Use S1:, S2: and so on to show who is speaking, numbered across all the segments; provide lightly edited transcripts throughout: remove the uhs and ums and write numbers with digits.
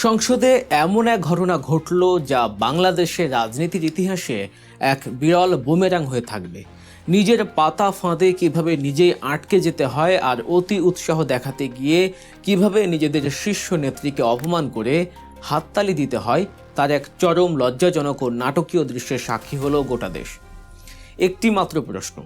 S1: সংসদে এমন এক ঘটনা ঘটল যা বাংলাদেশের রাজনীতির ইতিহাসে এক বিরল বুমেরাং হয়ে থাকবে। নিজের পাতা ফাঁদে কিভাবে নিজেই আটকে যেতে হয় আর অতি উৎসাহ দেখাতে গিয়ে কিভাবে নিজেদের শীর্ষ নেত্রীকে অপমান করে হাততালি দিতে হয় তার এক চরম লজ্জাজনক ও নাটকীয় দৃশ্যের সাক্ষী হলো গোটা দেশ। একটি মাত্র প্রশ্ন,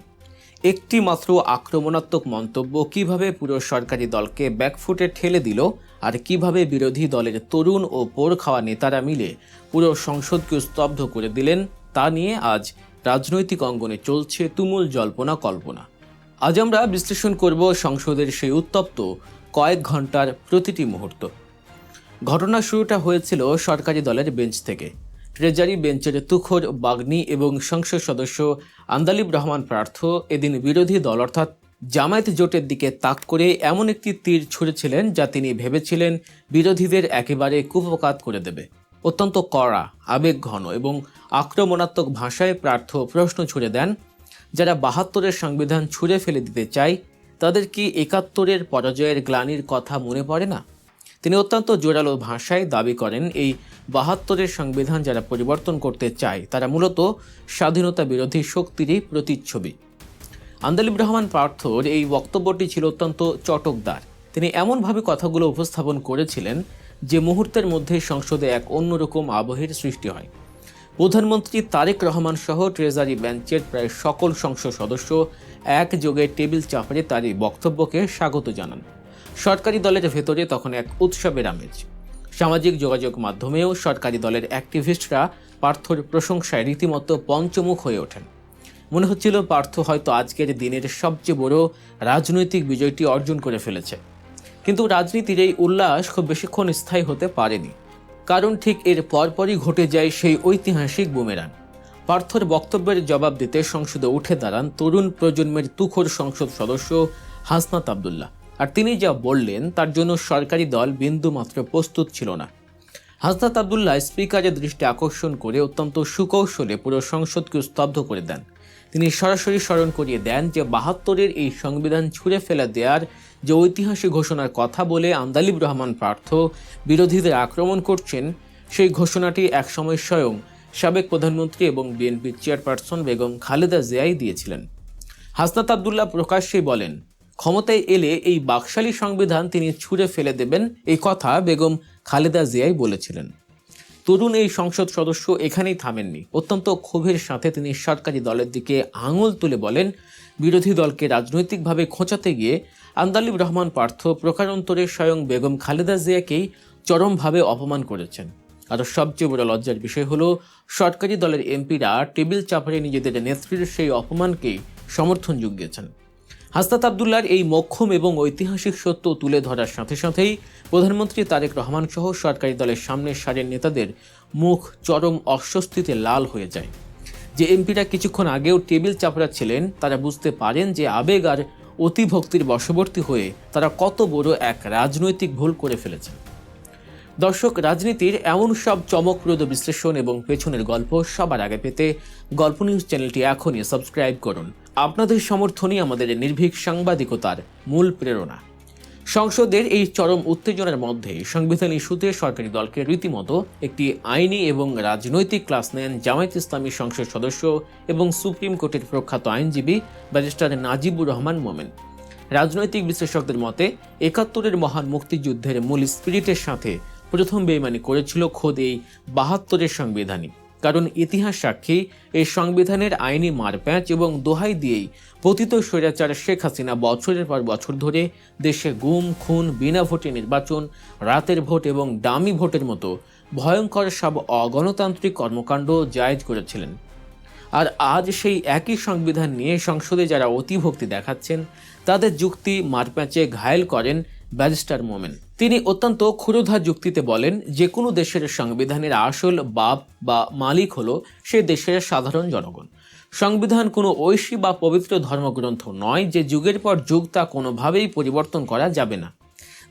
S1: একটি মাত্র আক্রমণাত্মক মন্তব্য কিভাবে পুরো সরকারি দলকে ব্যাকফুটে ঠেলে দিল আর কিভাবে বিরোধী দলের তরুণ ও পোড় খাওয়া নেতারা মিলে পুরো সংসদকে স্তব্ধ করে দিলেন তা নিয়ে আজ রাজনৈতিক অঙ্গনে চলছে তুমুল জল্পনা কল্পনা। আজ আমরা বিশ্লেষণ করব সংসদের সেই উত্তপ্ত কয়েক ঘন্টার প্রতিটি মুহূর্ত। ঘটনার শুরুটা হয়েছিল সরকারি দলের বেঞ্চ থেকে। ট্রেজারি বেঞ্চের তুখোর বাগ্নি এবং সংসদ সদস্য আন্দালিব রহমান পার্থ এদিন বিরোধী দল অর্থাৎ জামায়াত জোটের দিকে তাক করে এমন একটি তীর ছুঁড়েছিলেন যা তিনি ভেবেছিলেন বিরোধীদের একেবারে কুপকাত করে দেবে। অত্যন্ত কড়া, আবেগঘন এবং আক্রমণাত্মক ভাষায় পার্থ প্রশ্ন ছুড়ে দেন, যারা ৭২-এর সংবিধান ছুঁড়ে ফেলে দিতে চায় তাদের কি ৭১-এর পরাজয়ের গ্লানির কথা মনে পড়ে না? তিনি অত্যন্ত জোরালো ভাষায় দাবি করেন এই ৭২-এর সংবিধান যারা পরিবর্তন করতে চায় তারা মূলত স্বাধীনতা বিরোধী শক্তিরই প্রতিচ্ছবি। আন্দালিব রহমান পার্থর এই বক্তব্যটি ছিল অত্যন্ত চটকদার। তিনি এমনভাবে কথাগুলো উপস্থাপন করেছিলেন যে মুহূর্তের মধ্যে সংসদে এক অন্যরকম আবহের সৃষ্টি হয়। প্রধানমন্ত্রী তারেক রহমান সহ ট্রেজারি বেঞ্চের প্রায় সকল সংসদ সদস্য একযোগে টেবিল চাপড়ে তার এই বক্তব্যকে স্বাগত জানান। সরকারি দলের ভেতরে তখন এক উৎসবের আমেজ। সামাজিক যোগাযোগ মাধ্যমেও সরকারি দলের অ্যাক্টিভিস্টরা পার্থর প্রশংসায় রীতিমতো পঞ্চমুখ হয়ে ওঠেন। মনে হচ্ছিল পার্থ হয়তো আজকের দিনের সবচেয়ে বড় রাজনৈতিক বিজয়টি অর্জন করে ফেলেছে। কিন্তু রাজনীতির এই উল্লাস খুব বেশিক্ষণ স্থায়ী হতে পারেনি, কারণ ঠিক এর পরপরই ঘটে যায় সেই ঐতিহাসিক বুমেরাং। পার্থর বক্তব্যের জবাব দিতে সংসদে উঠে দাঁড়ান তরুণ প্রজন্মের তুখোর সংসদ সদস্য হাসনাত আবদুল্লাহ। আর তিনি যা বললেন তার জন্য সরকারি দল বিন্দুমাত্র প্রস্তুত ছিল না। হাসনাত আবদুল্লাহ স্পিকারের দৃষ্টি আকর্ষণ করে অত্যন্ত সুকৌশলে পুরো সংসদকে স্তব্ধ করে দেন। তিনি সরাসরি স্মরণ করিয়ে দেন যে ৭২-এর এই সংবিধান ছুঁড়ে ফেলে দেওয়ার যে ঐতিহাসিক ঘোষণার কথা বলে আন্দালিব রহমান পার্থ বিরোধীদের আক্রমণ করছেন, সেই ঘোষণাটি একসময় স্বয়ং সাবেক প্রধানমন্ত্রী এবং বিএনপির চেয়ারপারসন বেগম খালেদা জিয়াই দিয়েছিলেন। হাসনাত আবদুল্লাহ প্রকাশ্যেই বলেন, ক্ষমতায় এলে এই বাকশালী সংবিধান তিনি ছুঁড়ে ফেলে দেবেন, এই কথা বেগম খালেদা জিয়াই বলেছিলেন। তরুণ এই সংসদ সদস্য এখানেই থামেননি। অত্যন্ত ক্ষোভের সাথে তিনি সরকারি দলের দিকে আঙুল তুলে বলেন, বিরোধী দলকে রাজনৈতিকভাবে খোঁচাতে গিয়ে আন্দালিব রহমান পার্থ প্রকারান্তরে স্বয়ং বেগম খালেদা জিয়াকেই চরমভাবে অপমান করেছেন। আর সবচেয়ে বড় লজ্জার বিষয় হলো সরকারি দলের এমপিরা টেবিল চাপড়ে নিজেদের নেত্রীর সেই অপমানকেই সমর্থন জুগিয়েছেন। হাসনাত আবদুল্লাহর এই মোক্ষম এবং ঐতিহাসিক সত্য তুলে ধরার সাথে সাথেই প্রধানমন্ত্রী তারেক রহমান সহ সরকারি দলের সামনের সারির নেতাদের মুখ চরম অস্বস্তিতে লাল হয়ে যায়। যে এমপিরা কিছুক্ষণ আগেও টেবিল চাপড়া ছিলেন তারা বুঝতে পারেন যে আবেগ আর অতিভক্তির বশবর্তী হয়ে তারা কত বড় এক রাজনৈতিক ভুল করে ফেলেছেন। দর্শক, রাজনীতির এমন সব চমকপ্রদ বিশ্লেষণ এবং পেছনের গল্প সবার আগে পেতে গল্প নিউজ চ্যানেলটি এখনই সাবস্ক্রাইব করুন। আপনাদের সমর্থনই আমাদের নির্ভীক সাংবাদিকতার মূল প্রেরণা। সংসদের এই চরম উত্তেজনার মধ্যে সংবিধান ইস্যুতে সরকারি দলকে রীতিমতো একটি আইনি এবং রাজনৈতিক ক্লাস নেন জামায়াত ইসলামী সংসদ সদস্য এবং সুপ্রিম কোর্টের প্রখ্যাত আইনজীবী ব্যারিস্টার নাজিবুর রহমান মোমেন। রাজনৈতিক বিশ্লেষকদের মতে ৭১-এর মহান মুক্তিযুদ্ধের মূল স্পিরিটের সাথে প্রথম বেইমানি করেছিল খোদ এই ৭২-এর সংবিধানই। কারণ ইতিহাস সাক্ষী এই সংবিধানের আইনি মারপ্যাঁচ এবং দোহাই দিয়েই পতিত স্বৈরাচার শেখ হাসিনা বছরের পর বছর ধরে দেশে গুম, খুন, বিনা ভোটে নির্বাচন, রাতের ভোট এবং ডামি ভোটের মতো ভয়ঙ্কর সব অগণতান্ত্রিক কর্মকাণ্ড জায়েজ করেছিলেন। আর আজ সেই একই সংবিধান নিয়ে সংসদে যারা অতিভক্তি দেখাচ্ছেন তাদের যুক্তি মারপ্যাঁচে ঘায়েল করেন ব্যারিস্টার মোমেন। তিনি অত্যন্ত ক্ষুরোধা যুক্তিতে বলেন, যে কোনো দেশের সংবিধানের আসল বাপ বা মালিক হলো সে দেশের সাধারণ জনগণ। সংবিধান কোনো ঐশী বা পবিত্র ধর্মগ্রন্থ নয় যে যুগের পর যুগ তা কোনোভাবেই পরিবর্তন করা যাবে না।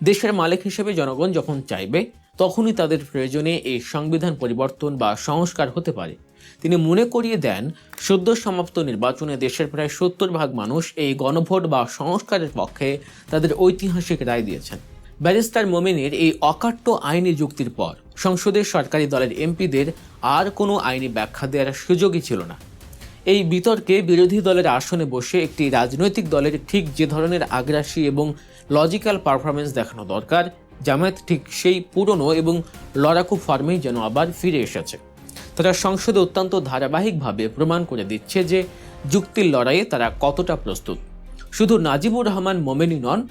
S1: দেশের মালিক হিসেবে জনগণ যখন চাইবে তখনই তাদের প্রয়োজনে এই সংবিধান পরিবর্তন বা সংস্কার হতে পারে। তিনি মনে করিয়ে দেন, সদ্য সমাপ্ত নির্বাচনে দেশের প্রায় ৭০% মানুষ এই গণভোট বা সংস্কারের পক্ষে তাদের ঐতিহাসিক রায় দিয়েছেন। ব্যারিস্টার মোমিনের এই অকাট্য আইনি যুক্তির পর সংসদের সরকারি দলের এমপিদের আর কোনো আইনি ব্যাখ্যা দেওয়ার সুযোগই ছিল না। এই বিতর্কে বিরোধী দলের আসনে বসে একটি রাজনৈতিক দলের ঠিক যে ধরনের আগ্রাসী এবং লজিক্যাল পারফরমেন্স দেখানো দরকার, জামায়াত ঠিক সেই পুরনো এবং লড়াকু ফর্মেই যেন আবার ফিরে এসেছে। তারা সংসদে অত্যন্ত ধারাবাহিকভাবে প্রমাণ করে দিচ্ছে যে যুক্তির লড়াইয়ে তারা কতটা প্রস্তুত। শুধু নাজিবুর রহমান মোমেনই নন,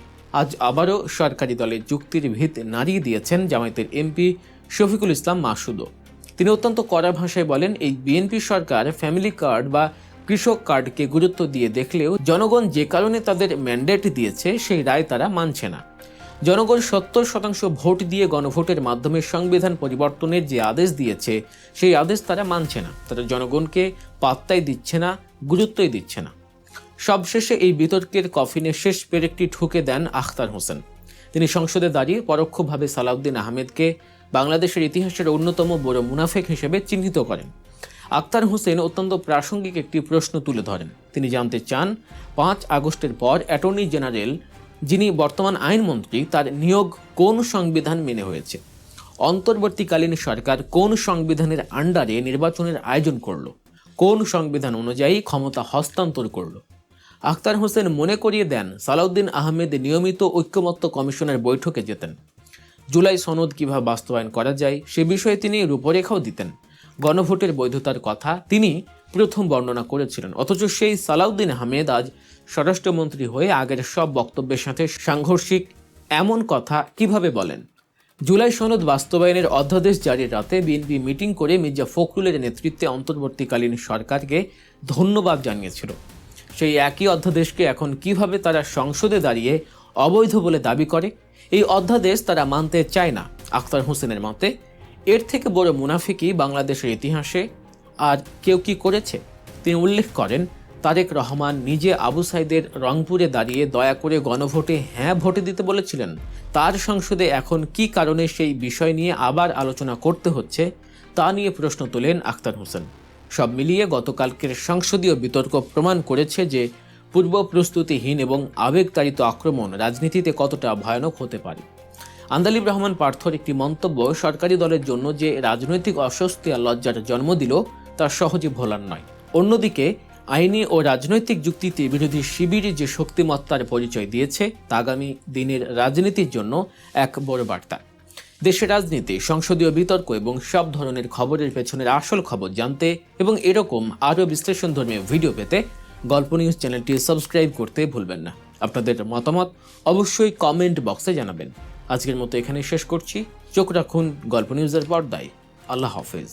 S1: আজ আবারও সরকারি দলের যুক্তির ভিত নাড়িয়ে দিয়েছেন জামায়াতের এমপি শফিকুল ইসলাম মাসুদও। তিনি অত্যন্ত কড়া ভাষায় বলেন, এই বিএনপি সরকার ফ্যামিলি কার্ড বা কৃষক কার্ডকে গুরুত্ব দিয়ে দেখলেও জনগণ যে কারণে তাদের ম্যান্ডেট দিয়েছে সেই রায় তারা মানছে না। জনগণ 70% ভোট দিয়ে গণভোটের মাধ্যমে সংবিধান পরিবর্তনের যে আদেশ দিয়েছে সেই আদেশ তারা মানছে না। তারা জনগণকে পাত্তাই দিচ্ছে না, গুরুত্বই দিচ্ছে না। সবশেষে এই বিতর্কের কফিনে শেষ পেরেকটি ঠুকে দেন আখতার হোসেন। তিনি সংসদে দাঁড়িয়ে পরোক্ষভাবে সালাউদ্দিন আহমেদকে বাংলাদেশের ইতিহাসের অন্যতম বড় মুনাফেক হিসেবে চিহ্নিত করেন। আখতার হোসেন অত্যন্ত প্রাসঙ্গিক একটি প্রশ্ন তুলে ধরেন। তিনি জানতে চান, 5 আগস্টের পর অ্যাটর্নি জেনারেল যিনি বর্তমান আইনমন্ত্রী, তার নিয়োগ কোন সংবিধান মেনে হয়েছে? অন্তর্বর্তীকালীন সরকার কোন সংবিধানের আন্ডারে নির্বাচনের আয়োজন করলো? কোন সংবিধান অনুযায়ী ক্ষমতা হস্তান্তর করলো? আখতার হোসেন মনে করিয়ে দেন, সালাউদ্দিন আহমেদ নিয়মিত ঐক্যমত্য কমিশনের বৈঠকে যেতেন। জুলাই সনদ কিভাবে বাস্তবায়ন করা যায় সে বিষয়ে তিনি রূপরেখাও দিতেন। গণভোটের বৈধতার কথা তিনি প্রথম বর্ণনা করেছিলেন। অথচ সেই সালাউদ্দিন আহমেদ আজ স্বরাষ্ট্রমন্ত্রী হয়ে আগের সব বক্তব্যের সাথে সাংঘর্ষিক এমন কথা কিভাবে বলেন? জুলাই সনদ বাস্তবায়নের অধ্যাদেশ জারির রাতে বিএনপি মিটিং করে মির্জা ফখরুলের নেতৃত্বে অন্তর্বর্তীকালীন সরকারকে ধন্যবাদ জানিয়েছিল। সেই একই অধ্যাদেশকে এখন কিভাবে তারা সংসদে দাঁড়িয়ে অবৈধ বলে দাবি করে? এই অধ্যাদেশ তারা মানতে চায় না। আখতার হোসেনের মতে এর থেকে বড় মুনাফিকি বাংলাদেশের ইতিহাসে আর কেউ কি করেছে? তিনি উল্লেখ করেন, তারেক রহমান নিজে আবু সাইদের রংপুরে দাঁড়িয়ে দয়া করে গণভোটে হ্যাঁ ভোটে দিতে বলেছিলেন। তার সংসদে এখন কি কারণে সেই বিষয় নিয়ে আবার আলোচনা করতে হচ্ছে তা নিয়ে প্রশ্ন তোলেন আখতার হোসেন। সব মিলিয়ে গতকালকের সংসদীয় বিতর্ক প্রমাণ করেছে যে পূর্ব প্রস্তুতিহীন এবং আবেগতাড়িত আক্রমণ রাজনীতিতে কতটা ভয়ানক হতে পারে। আন্দালিব রহমান পার্থর একটি মন্তব্য সরকারি দলের জন্য যে রাজনৈতিক অস্বস্তি আর লজ্জার জন্ম দিল তা সহজে ভোলার নয়। অন্যদিকে আইনি ও রাজনৈতিক যুক্তিতে বিরোধী শিবির যে শক্তিমত্তার পরিচয় দিয়েছে তা আগামী দিনের রাজনীতির জন্য এক বড় বার্তা। দেশের রাজনীতি, সংসদীয় বিতর্ক এবং সব ধরনের খবরের পেছনের আসল খবর জানতে এবং এরকম আরও বিশ্লেষণধর্মী ভিডিও পেতে গল্প নিউজ চ্যানেলটি সাবস্ক্রাইব করতে ভুলবেন না। আপনাদের মতামত অবশ্যই কমেন্ট বক্সে জানাবেন। আজকের মতো এখানেই শেষ করছি। চোখ রাখুন গল্প নিউজের পর্দায়। আল্লাহ হাফেজ।